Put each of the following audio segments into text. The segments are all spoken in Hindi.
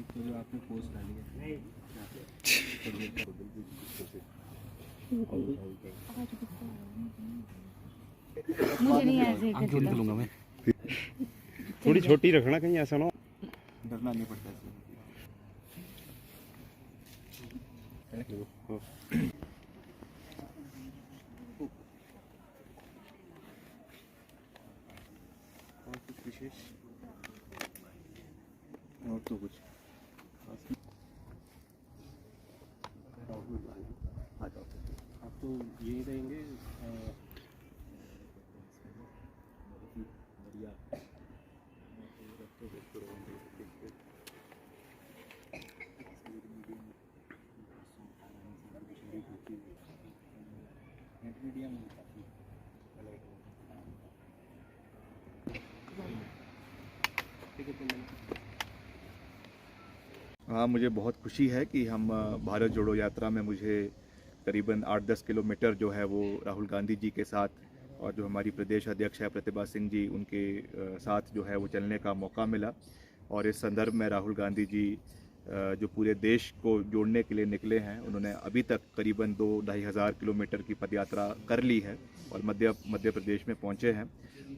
तो जो आपने पोस्ट डाली है मुझे नहीं ऐसे आंख क्यों निकलूंगा मैं। थोड़ी छोटी रखना, कहीं ऐसा ना हो। डरना नहीं पड़ता और कुछ विशेष और तो कुछ आप तो यही रहेंगे बढ़िया मीडिया में काफ़ी हाँ, मुझे बहुत खुशी है कि हम भारत जोड़ो यात्रा में मुझे करीबन 8-10 किलोमीटर जो है वो राहुल गांधी जी के साथ और जो हमारी प्रदेश अध्यक्ष है प्रतिभा सिंह जी उनके साथ जो है वो चलने का मौका मिला। और इस संदर्भ में राहुल गांधी जी जो पूरे देश को जोड़ने के लिए निकले हैं, उन्होंने अभी तक करीबन 2-2.5 हज़ार किलोमीटर की पदयात्रा कर ली है और मध्य प्रदेश में पहुंचे हैं।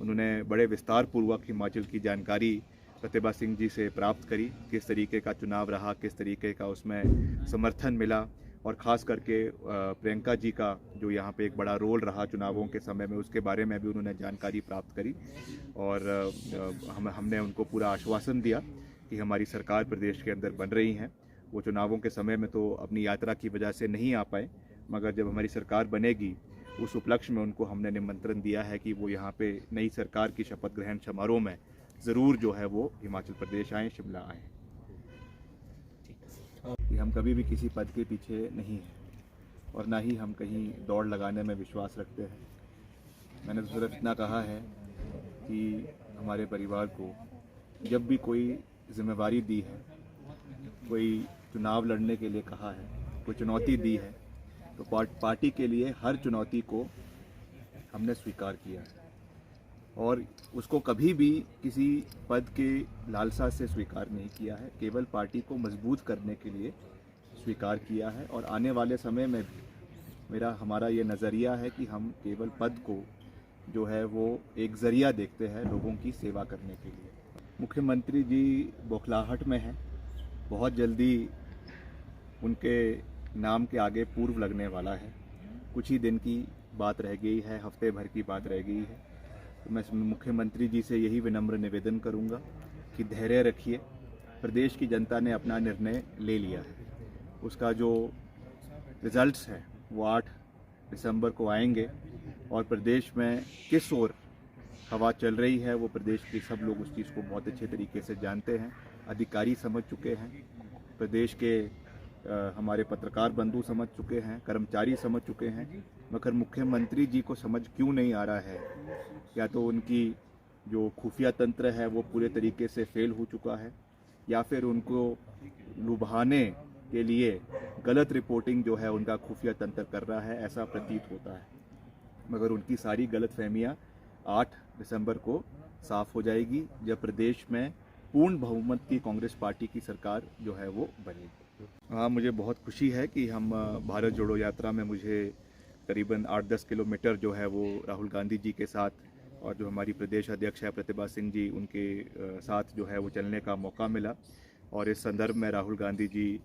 उन्होंने बड़े विस्तार पूर्वक हिमाचल की जानकारी प्रतिभा सिंह जी से प्राप्त करी, किस तरीके का चुनाव रहा, किस तरीके का उसमें समर्थन मिला और ख़ास करके प्रियंका जी का जो यहाँ पे एक बड़ा रोल रहा चुनावों के समय में, उसके बारे में भी उन्होंने जानकारी प्राप्त करी। और हमने उनको पूरा आश्वासन दिया कि हमारी सरकार प्रदेश के अंदर बन रही है। वो चुनावों के समय में तो अपनी यात्रा की वजह से नहीं आ पाए, मगर जब हमारी सरकार बनेगी उस उपलक्ष्य में उनको हमने निमंत्रण दिया है कि वो यहाँ पे नई सरकार की शपथ ग्रहण समारोह में ज़रूर जो है वो हिमाचल प्रदेश आएँ, शिमला आएँ। कि हम कभी भी किसी पद के पीछे नहीं हैं और ना ही हम कहीं दौड़ लगाने में विश्वास रखते हैं। मैंने तो सिर्फ इतना कहा है कि हमारे परिवार को जब भी कोई जिम्मेवारी दी है, कोई चुनाव लड़ने के लिए कहा है, कोई चुनौती दी है, तो पार्टी के लिए हर चुनौती को हमने स्वीकार किया है और उसको कभी भी किसी पद के लालसा से स्वीकार नहीं किया है, केवल पार्टी को मजबूत करने के लिए स्वीकार किया है। और आने वाले समय में भी हमारा ये नज़रिया है कि हम केवल पद को जो है वो एक ज़रिया देखते हैं लोगों की सेवा करने के लिए। मुख्यमंत्री जी बौखलाहट में हैं, बहुत जल्दी उनके नाम के आगे पूर्व लगने वाला है। कुछ ही दिन की बात रह गई है, हफ्ते भर की बात रह गई है। तो मैं मुख्यमंत्री जी से यही विनम्र निवेदन करूंगा कि धैर्य रखिए। प्रदेश की जनता ने अपना निर्णय ले लिया है, उसका जो रिजल्ट्स हैं वो 8 दिसंबर को आएंगे और प्रदेश में किस ओर हवा चल रही है वो प्रदेश के सब लोग उस चीज़ को बहुत अच्छे तरीके से जानते हैं। अधिकारी समझ चुके हैं, प्रदेश के हमारे पत्रकार बंधु समझ चुके हैं, कर्मचारी समझ चुके हैं, मगर मुख्यमंत्री जी को समझ क्यों नहीं आ रहा है। या तो उनकी जो खुफिया तंत्र है वो पूरे तरीके से फेल हो चुका है, या फिर उनको लुभाने के लिए गलत रिपोर्टिंग जो है उनका खुफिया तंत्र कर रहा है, ऐसा प्रतीत होता है। मगर उनकी सारी गलतफहमियां 8 दिसंबर को साफ हो जाएगी जब प्रदेश में पूर्ण बहुमत की कांग्रेस पार्टी की सरकार जो है वो बनेगी। हाँ, मुझे बहुत खुशी है कि हम भारत जोड़ो यात्रा में मुझे करीबन 8-10 किलोमीटर जो है वो राहुल गांधी जी के साथ और जो हमारी प्रदेश अध्यक्ष है प्रतिभा सिंह जी उनके साथ जो है वो चलने का मौका मिला। और इस संदर्भ में राहुल गांधी जी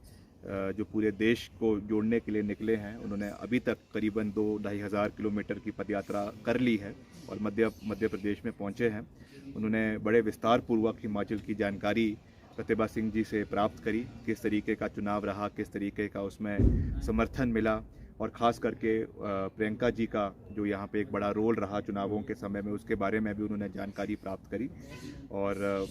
जो पूरे देश को जोड़ने के लिए निकले हैं, उन्होंने अभी तक करीबन 2-2.5 हज़ार किलोमीटर की पदयात्रा कर ली है और मध्य प्रदेश में पहुंचे हैं। उन्होंने बड़े विस्तार पूर्वक हिमाचल की जानकारी प्रतिभा सिंह जी से प्राप्त करी, किस तरीके का चुनाव रहा, किस तरीके का उसमें समर्थन मिला और ख़ास करके प्रियंका जी का जो यहाँ पे एक बड़ा रोल रहा चुनावों के समय में, उसके बारे में भी उन्होंने जानकारी प्राप्त करी। और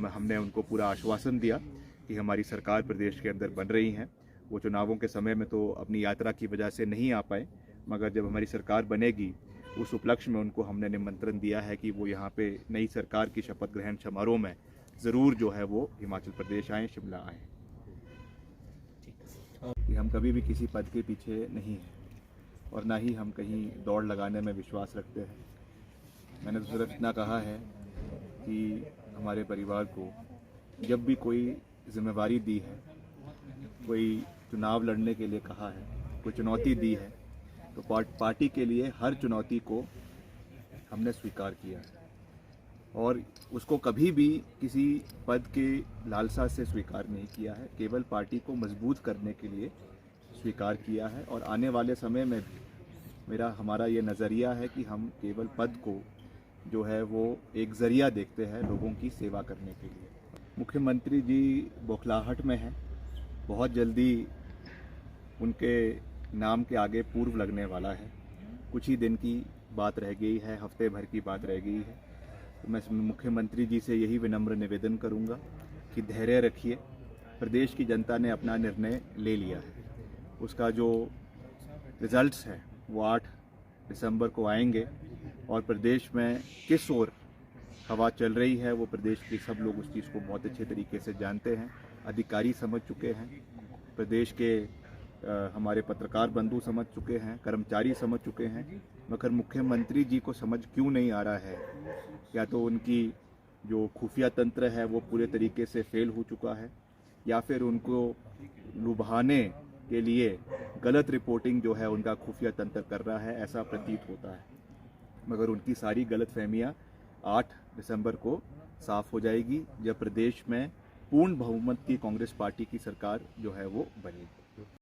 हमने उनको पूरा आश्वासन दिया कि हमारी सरकार प्रदेश के अंदर बन रही है। वो चुनावों के समय में तो अपनी यात्रा की वजह से नहीं आ पाए, मगर जब हमारी सरकार बनेगी उस उपलक्ष्य में उनको हमने निमंत्रण दिया है कि वो यहाँ पे नई सरकार की शपथ ग्रहण समारोह में ज़रूर जो है वो हिमाचल प्रदेश आएँ, शिमला आएँ। कि हम कभी भी किसी पद के पीछे नहीं हैं और ना ही हम कहीं दौड़ लगाने में विश्वास रखते हैं। मैंने तो सिर्फ इतना कहा है कि हमारे परिवार को जब भी कोई जिम्मेवारी दी है, कोई चुनाव लड़ने के लिए कहा है, कोई चुनौती दी है, तो पार्टी के लिए हर चुनौती को हमने स्वीकार किया है और उसको कभी भी किसी पद के लालसा से स्वीकार नहीं किया है, केवल पार्टी को मजबूत करने के लिए स्वीकार किया है। और आने वाले समय में भी हमारा ये नज़रिया है कि हम केवल पद को जो है वो एक ज़रिया देखते हैं लोगों की सेवा करने के लिए। मुख्यमंत्री जी बौखलाहट में हैं, बहुत जल्दी उनके नाम के आगे पूर्व लगने वाला है, कुछ ही दिन की बात रह गई है, हफ्ते भर की बात रह गई है। तो मैं मुख्यमंत्री जी से यही विनम्र निवेदन करूंगा कि धैर्य रखिए, प्रदेश की जनता ने अपना निर्णय ले लिया है, उसका जो रिजल्ट्स हैं वो 8 दिसंबर को आएंगे और प्रदेश में किस ओर हवा चल रही है वो प्रदेश के सब लोग उस चीज़ को बहुत अच्छे तरीके से जानते हैं, अधिकारी समझ चुके हैं, प्रदेश के हमारे पत्रकार बंधु समझ चुके हैं, कर्मचारी समझ चुके हैं, मगर मुख्यमंत्री जी को समझ क्यों नहीं आ रहा है? या तो उनकी जो खुफिया तंत्र है वो पूरे तरीके से फेल हो चुका है या फिर उनको लुभाने के लिए गलत रिपोर्टिंग जो है उनका खुफिया तंत्र कर रहा है, ऐसा प्रतीत होता है। मगर उनकी सारी गलतफहमियां 8 दिसंबर को साफ हो जाएगी जब प्रदेश में पूर्ण बहुमत की कांग्रेस पार्टी की सरकार जो है वो बनेगी।